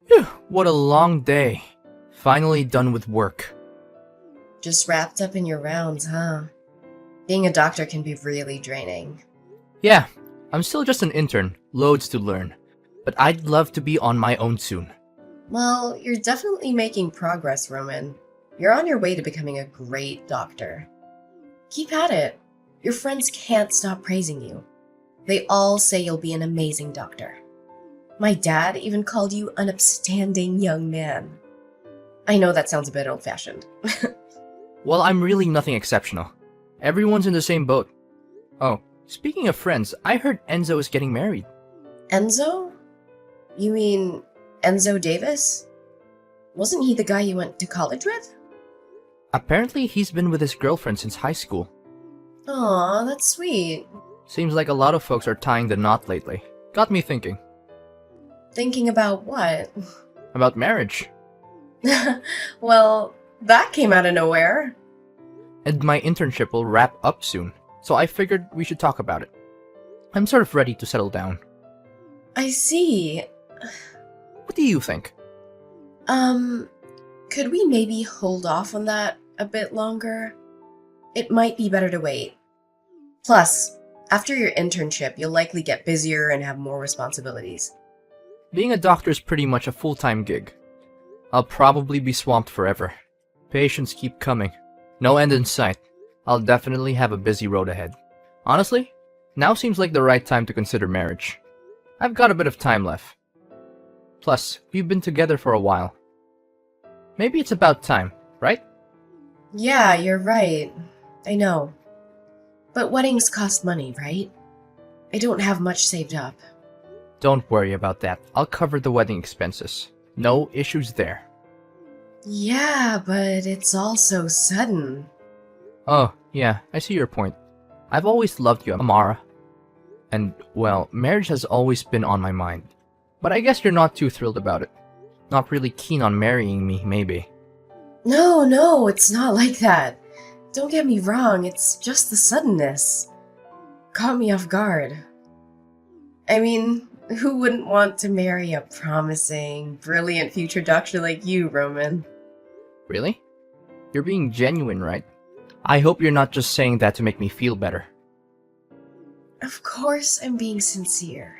Phew, what a long day. Finally done with work. Just wrapped up in your rounds, huh? Being a doctor can be really draining. Yeah, I'm still just an intern, loads to learn. But I'd love to be on my own soon. Well, you're definitely making progress, Roman. You're on your way to becoming a great doctor. Keep at it. Your friends can't stop praising you. They all say you'll be an amazing doctor. My dad even called you an upstanding young man. I know that sounds a bit old-fashioned. Well, I'm really nothing exceptional. Everyone's in the same boat. Oh, speaking of friends, I heard Enzo is getting married. Enzo? You mean Enzo Davis? Wasn't he the guy you went to college with? Apparently, he's been with his girlfriend since high school. Aw, that's sweet. Seems like a lot of folks are tying the knot lately. Got me thinking. Thinking about what? About marriage. Well, that came out of nowhere. And my internship will wrap up soon, so I figured we should talk about it. I'm sort of ready to settle down. I see. What do you think? Could we maybe hold off on that a bit longer? It might be better to wait. Plus, after your internship, you'll likely get busier and have more responsibilities. Being a doctor is pretty much a full-time gig. I'll probably be swamped forever. Patients keep coming. No end in sight. I'll definitely have a busy road ahead. Honestly, now seems like the right time to consider marriage. I've got a bit of time left. Plus, we've been together for a while. Maybe it's about time, right? Yeah, you're right. I know. But weddings cost money, right? I don't have much saved up. Don't worry about that. I'll cover the wedding expenses. No issues there. Yeah, but it's all so sudden. Oh, yeah, I see your point. I've always loved you, Amara. And, well, marriage has always been on my mind. But I guess you're not too thrilled about it. Not really keen on marrying me, maybe. No, it's not like that. Don't get me wrong, it's just the suddenness. Caught me off guard. I mean, who wouldn't want to marry a promising, brilliant future doctor like you, Roman? Really? You're being genuine, right? I hope you're not just saying that to make me feel better. Of course I'm being sincere.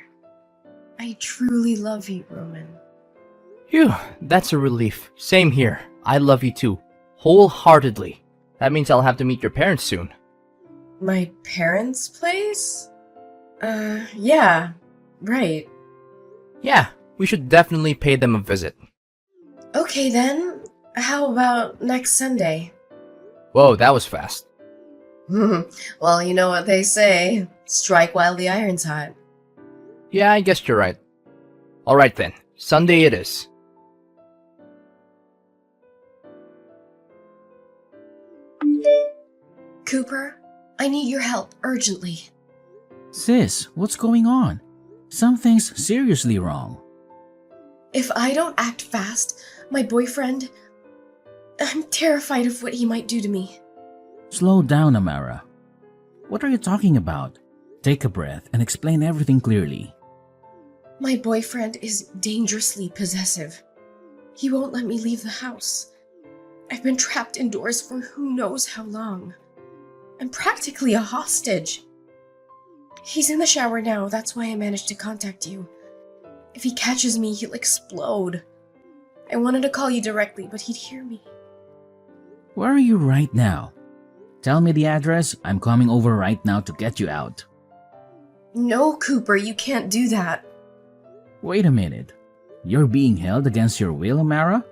I truly love you, Roman. Phew, that's a relief. Same here. I love you too. Wholeheartedly. That means I'll have to meet your parents soon. My parents' place? Yeah, right. Yeah, we should definitely pay them a visit. Okay then, how about next Sunday? Whoa, that was fast. Well, you know what they say, strike while the iron's hot. Yeah, I guess you're right. Alright then, Sunday it is. Cooper, I need your help urgently. Sis, what's going on? Something's seriously wrong. If I don't act fast, my boyfriend... I'm terrified of what he might do to me. Slow down, Amara. What are you talking about? Take a breath and explain everything clearly. My boyfriend is dangerously possessive. He won't let me leave the house. I've been trapped indoors for who knows how long. I'm practically a hostage. He's in the shower now, that's why I managed to contact you. If he catches me, he'll explode. I wanted to call you directly, but he'd hear me. Where are you right now? Tell me the address. I'm coming over right now to get you out. No, Cooper, you can't do that. Wait a minute. You're being held against your will, Amara?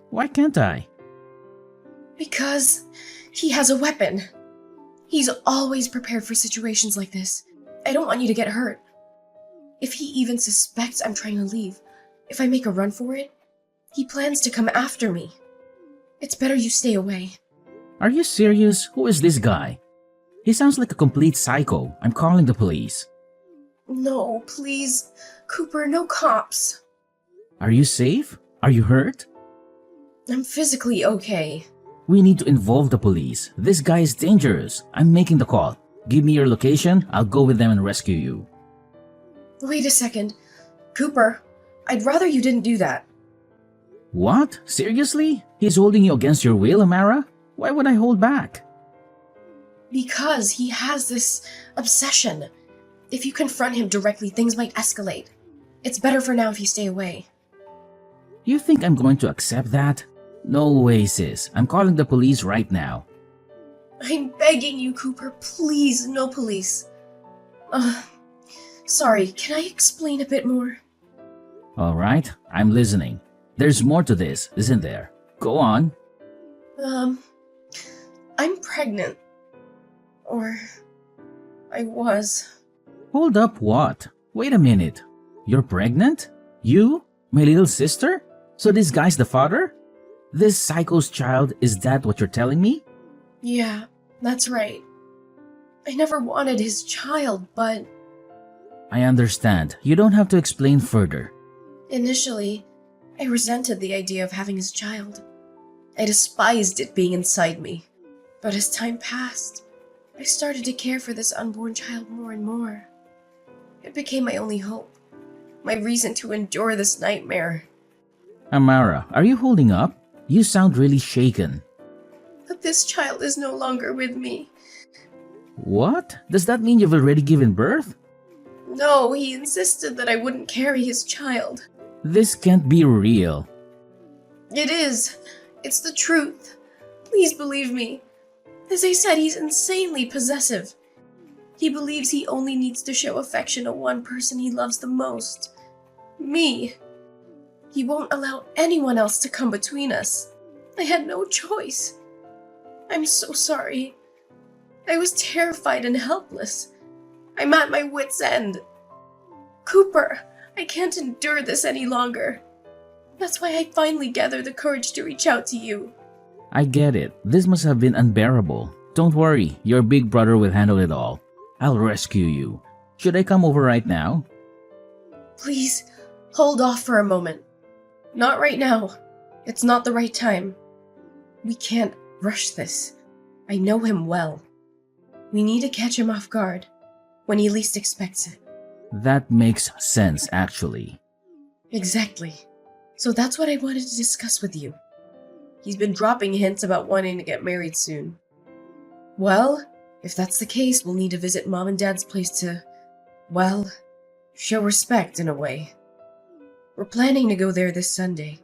Why can't I? Because he has a weapon. He's always prepared for situations like this. I don't want you to get hurt. If he even suspects I'm trying to leave, if I make a run for it, he plans to come after me. It's better you stay away. Are you serious? Who is this guy? He sounds like a complete psycho. I'm calling the police. No, please. Cooper, no cops. Are you safe? Are you hurt? I'm physically okay. We need to involve the police. This guy is dangerous. I'm making the call. Give me your location. I'll go with them and rescue you. Wait a second. Cooper, I'd rather you didn't do that. What? Seriously? He's holding you against your will, Amara? Why would I hold back? Because he has this obsession. If you confront him directly, things might escalate. It's better for now if you stay away. You think I'm going to accept that? No way, sis. I'm calling the police right now. I'm begging you, Cooper, please, no police. Sorry, can I explain a bit more? Alright, I'm listening. There's more to this, isn't there? Go on. I'm pregnant. Or I was. Hold up, what? Wait a minute. You're pregnant? You? My little sister? So this guy's the father? This psycho's child, is that what you're telling me? Yeah, that's right. I never wanted his child, but I understand. You don't have to explain further. initially, I resented the idea of having his child. I despised it being inside me. But as time passed, I started to care for this unborn child more and more. It became my only hope, my reason to endure this nightmare. Amara, are you holding up? You sound really shaken. But this child is no longer with me. What? Does that mean you've already given birth? No, he insisted that I wouldn't carry his child. This can't be real. It is. It's the truth. Please believe me. As I said, he's insanely possessive. He believes he only needs to show affection to one person he loves the most. Me. He won't allow anyone else to come between us. I had no choice. I'm so sorry. I was terrified and helpless. I'm at my wit's end. Cooper, I can't endure this any longer. That's why I finally gathered the courage to reach out to you. I get it. This must have been unbearable. Don't worry, your big brother will handle it all. I'll rescue you. Should I come over right now? Please, hold off for a moment. Not right now. It's not the right time. We can't rush this. I know him well. We need to catch him off guard, when he least expects it. That makes sense, actually. Exactly. So that's what I wanted to discuss with you. He's been dropping hints about wanting to get married soon. Well, if that's the case, we'll need to visit Mom and Dad's place to, well, show respect in a way. We're planning to go there this Sunday.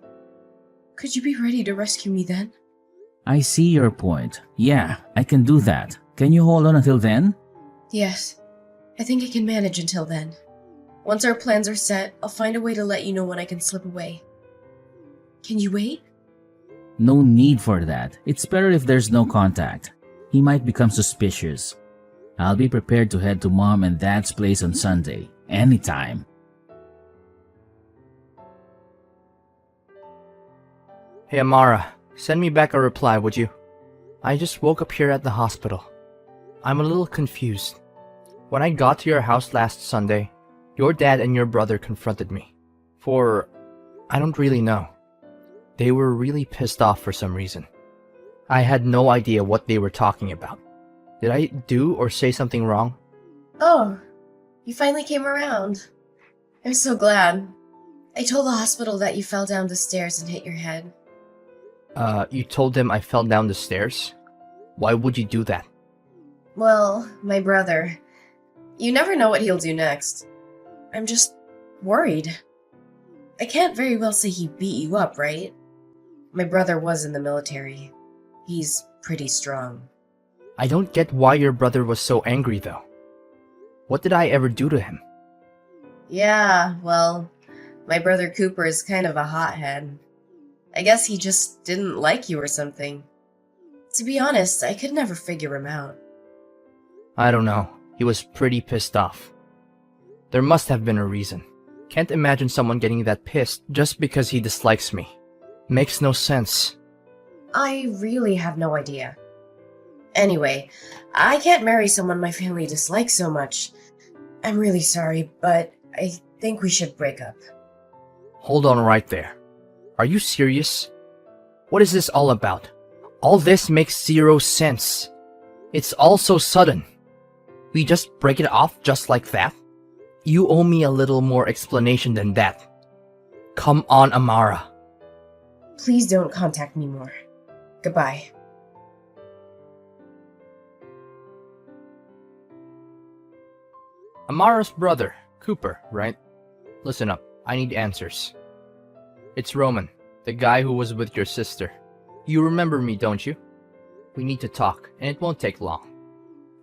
Could you be ready to rescue me then? I see your point. Yeah, I can do that. Can you hold on until then? Yes. I think I can manage until then. Once our plans are set, I'll find a way to let you know when I can slip away. Can you wait? No need for that. It's better if there's no contact. He might become suspicious. I'll be prepared to head to Mom and Dad's place on Sunday. Anytime. Hey Amara, send me back a reply, would you? I just woke up here at the hospital. I'm a little confused. When I got to your house last Sunday, your dad and your brother confronted me. I don't really know. They were really pissed off for some reason. I had no idea what they were talking about. Did I do or say something wrong? Oh, you finally came around. I'm so glad. I told the hospital that you fell down the stairs and hit your head. You told them I fell down the stairs? Why would you do that? Well, my brother. You never know what he'll do next. I'm just worried. I can't very well say he beat you up, right? My brother was in the military. He's pretty strong. I don't get why your brother was so angry though. What did I ever do to him? Yeah, well, my brother Cooper is kind of a hothead. I guess he just didn't like you or something. To be honest, I could never figure him out. I don't know. He was pretty pissed off. There must have been a reason. Can't imagine someone getting that pissed just because he dislikes me. Makes no sense. I really have no idea. Anyway, I can't marry someone my family dislikes so much. I'm really sorry, but I think we should break up. Hold on right there. Are you serious? What is this all about? All this makes zero sense. It's all so sudden. We just break it off just like that? You owe me a little more explanation than that. Come on, Amara. Please don't contact me more. Goodbye. Amara's brother, Cooper, right? Listen up, I need answers. It's Roman, the guy who was with your sister. You remember me, don't you? We need to talk, and it won't take long.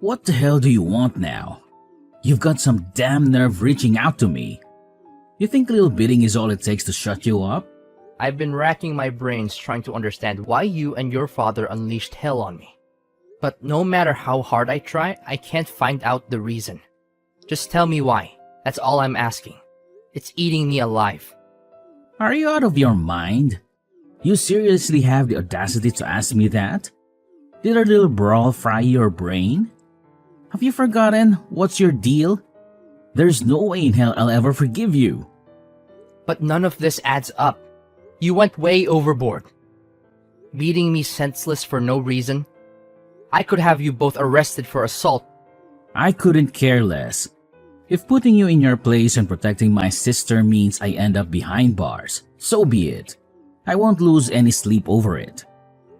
What the hell do you want now? You've got some damn nerve reaching out to me. You think little bidding is all it takes to shut you up? I've been racking my brains trying to understand why you and your father unleashed hell on me. But no matter how hard I try, I can't find out the reason. Just tell me why. That's all I'm asking. It's eating me alive. Are you out of your mind? You seriously have the audacity to ask me that? Did our little brawl fry your brain? Have you forgotten what's your deal? There's no way in hell I'll ever forgive you. But none of this adds up. You went way overboard. Beating me senseless for no reason. I could have you both arrested for assault. I couldn't care less. If putting you in your place and protecting my sister means I end up behind bars, so be it. I won't lose any sleep over it.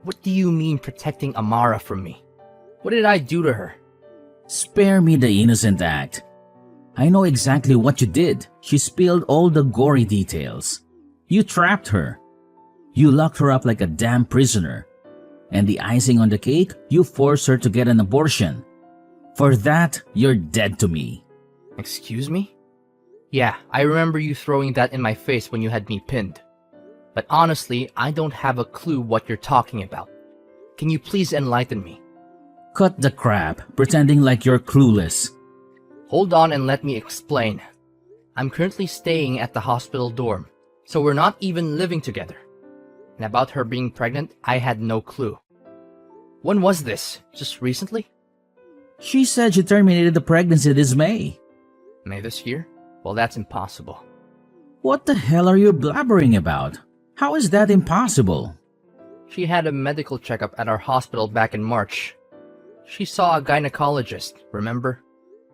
What do you mean protecting Amara from me? What did I do to her? Spare me the innocent act. I know exactly what you did. She spilled all the gory details. You trapped her. You locked her up like a damn prisoner. And the icing on the cake, you forced her to get an abortion. For that, you're dead to me. Excuse me? Yeah, I remember you throwing that in my face when you had me pinned. But honestly, I don't have a clue what you're talking about. Can you please enlighten me? Cut the crap, pretending like you're clueless. Hold on and let me explain. I'm currently staying at the hospital dorm, so we're not even living together. And about her being pregnant, I had no clue. When was this? Just recently? She said she terminated the pregnancy this May. May this year? Well, that's impossible. What the hell are you blabbering about? How is that impossible? She had a medical checkup at our hospital back in March. She saw a gynecologist, remember?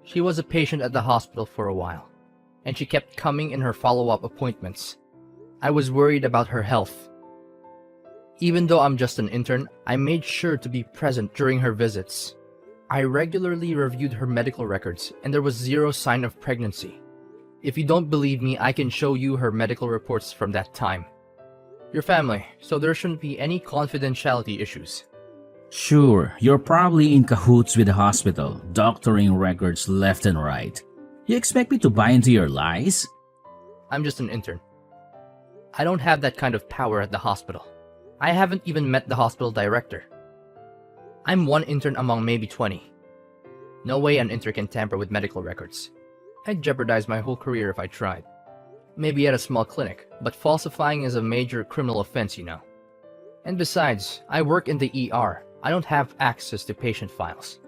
She was a patient at the hospital for a while, and she kept coming in her follow-up appointments. I was worried about her health. Even though I'm just an intern, I made sure to be present during her visits. I regularly reviewed her medical records, and there was zero sign of pregnancy. If you don't believe me, I can show you her medical reports from that time. Your family, so there shouldn't be any confidentiality issues. Sure, you're probably in cahoots with the hospital, doctoring records left and right. You expect me to buy into your lies? I'm just an intern. I don't have that kind of power at the hospital. I haven't even met the hospital director. I'm one intern among maybe 20. No way an intern can tamper with medical records. I'd jeopardize my whole career if I tried. Maybe at a small clinic, but falsifying is a major criminal offense, you know. And besides, I work in the ER. I don't have access to patient files.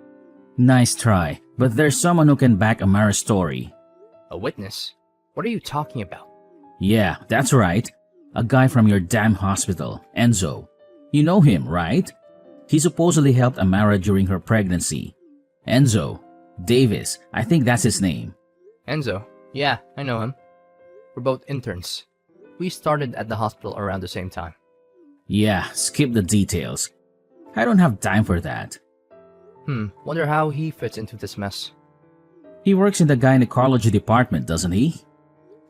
Nice try, but there's someone who can back Amara's story. A witness? What are you talking about? Yeah, that's right. A guy from your damn hospital, Enzo. You know him, right? He supposedly helped Amara during her pregnancy. Enzo. Davis, I think that's his name. Enzo? Yeah, I know him. We're both interns. We started at the hospital around the same time. Yeah, skip the details. I don't have time for that. Wonder how he fits into this mess. He works in the gynecology department, doesn't he?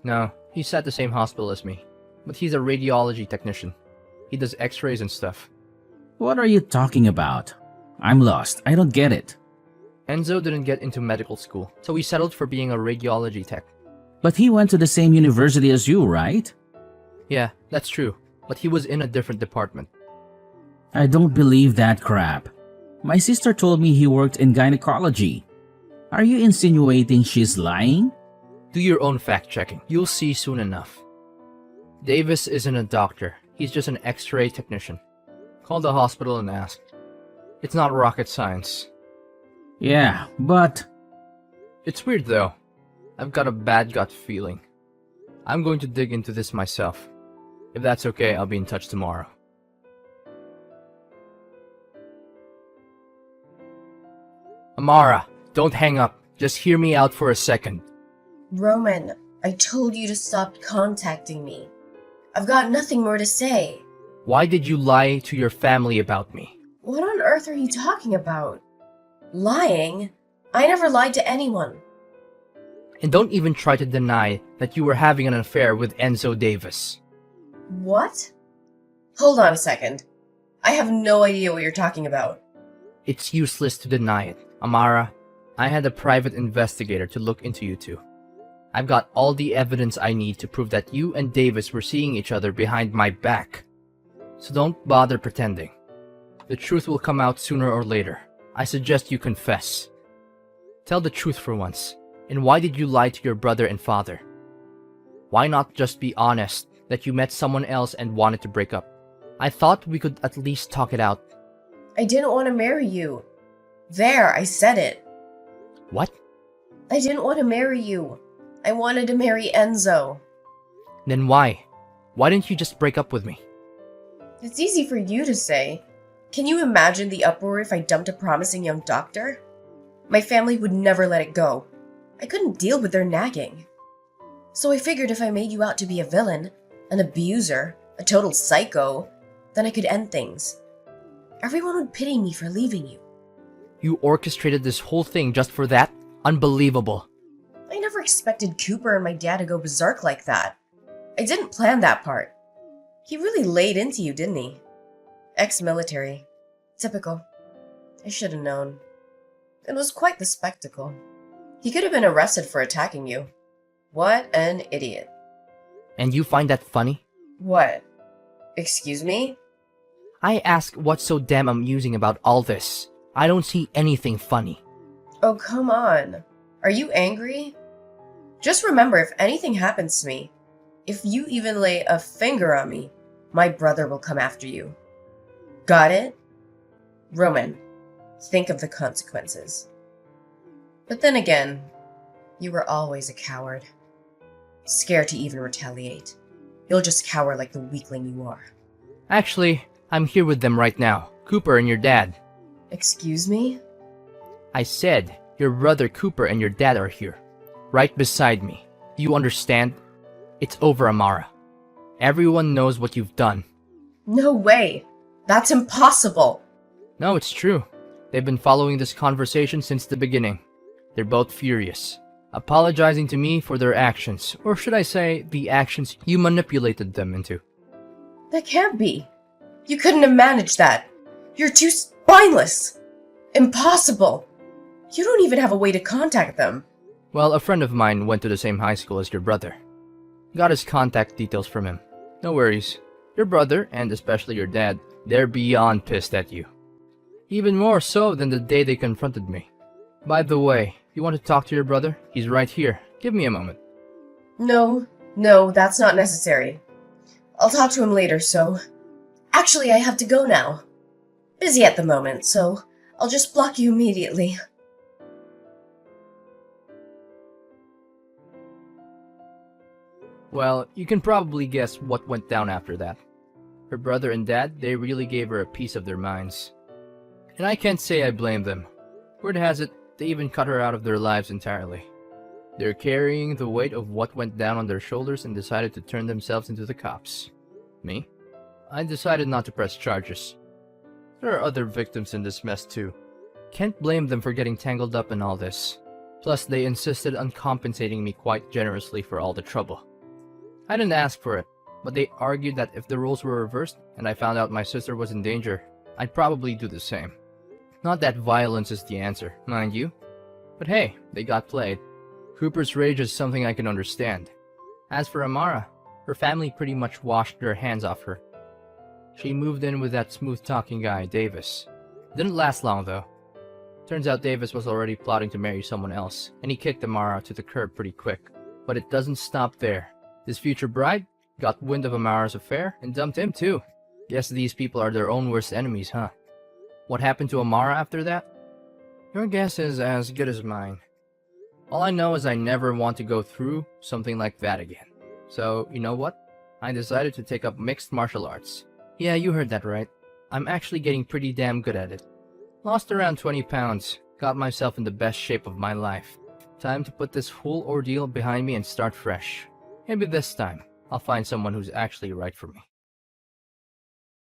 No, he's at the same hospital as me. But he's a radiology technician. He does x-rays and stuff. What are you talking about? I'm lost. I don't get it. Enzo didn't get into medical school, so he settled for being a radiology tech. But he went to the same university as you, right? Yeah, that's true. But he was in a different department. I don't believe that crap. My sister told me he worked in gynecology. Are you insinuating she's lying? Do your own fact-checking. You'll see soon enough. Davis isn't a doctor. He's just an x-ray technician. Call the hospital and ask. It's not rocket science. Yeah, but... It's weird though. I've got a bad gut feeling. I'm going to dig into this myself. If that's okay, I'll be in touch tomorrow. Amara, don't hang up. Just hear me out for a second. Roman, I told you to stop contacting me. I've got nothing more to say. Why did you lie to your family about me? What on earth are you talking about? Lying? I never lied to anyone. And don't even try to deny that you were having an affair with Enzo Davis. What? Hold on a second. I have no idea what you're talking about. It's useless to deny it. Amara, I had a private investigator to look into you two. I've got all the evidence I need to prove that you and Davis were seeing each other behind my back. So don't bother pretending. The truth will come out sooner or later. I suggest you confess. Tell the truth for once. And why did you lie to your brother and father? Why not just be honest that you met someone else and wanted to break up? I thought we could at least talk it out. I didn't want to marry you. There, I said it. What? I didn't want to marry you. I wanted to marry Enzo. Then why? Why didn't you just break up with me? It's easy for you to say. Can you imagine the uproar if I dumped a promising young doctor? My family would never let it go. I couldn't deal with their nagging. So I figured if I made you out to be a villain, an abuser, a total psycho, then I could end things. Everyone would pity me for leaving you. You orchestrated this whole thing just for that? Unbelievable. I never expected Cooper and my dad to go berserk like that. I didn't plan that part. He really laid into you, didn't he? Ex-military. Typical. I should have known. It was quite the spectacle. He could have been arrested for attacking you. What an idiot. And you find that funny? What? Excuse me? I ask what's so damn amusing about all this. I don't see anything funny. Oh, come on. Are you angry? Just remember, if anything happens to me, if you even lay a finger on me, my brother will come after you. Got it? Roman, think of the consequences. But then again, you were always a coward. Scared to even retaliate. You'll just cower like the weakling you are. Actually, I'm here with them right now. Cooper and your dad. Excuse me? I said your brother Cooper and your dad are here. Right beside me. Do you understand? It's over, Amara. Everyone knows what you've done. No way! That's impossible! No, it's true. They've been following this conversation since the beginning. They're both furious, apologizing to me for their actions, or should I say, the actions you manipulated them into. That can't be. You couldn't have managed that. You're too spineless. Impossible. You don't even have a way to contact them. Well, a friend of mine went to the same high school as your brother. Got his contact details from him. No worries. Your brother, and especially your dad, they're beyond pissed at you. Even more so than the day they confronted me. By the way, you want to talk to your brother? He's right here. Give me a moment. No, that's not necessary. I'll talk to him later, so... Actually, I have to go now. Busy at the moment, so I'll just block you immediately. Well, you can probably guess what went down after that. Her brother and dad, they really gave her a piece of their minds. And I can't say I blame them. Word has it, they even cut her out of their lives entirely. They're carrying the weight of what went down on their shoulders and decided to turn themselves into the cops. Me? I decided not to press charges. There are other victims in this mess too. Can't blame them for getting tangled up in all this. Plus, they insisted on compensating me quite generously for all the trouble. I didn't ask for it, but they argued that if the roles were reversed and I found out my sister was in danger, I'd probably do the same. Not that violence is the answer, mind you. But hey, they got played. Cooper's rage is something I can understand. As for Amara, her family pretty much washed their hands off her. She moved in with that smooth-talking guy, Davis. Didn't last long, though. Turns out Davis was already plotting to marry someone else, and he kicked Amara to the curb pretty quick. But it doesn't stop there. His future bride got wind of Amara's affair and dumped him too. Guess these people are their own worst enemies, huh? What happened to Amara after that? Your guess is as good as mine. All I know is I never want to go through something like that again. So, you know what? I decided to take up mixed martial arts. Yeah, you heard that right. I'm actually getting pretty damn good at it. Lost around 20 pounds, got myself in the best shape of my life. Time to put this whole ordeal behind me and start fresh. Maybe this time, I'll find someone who's actually right for me.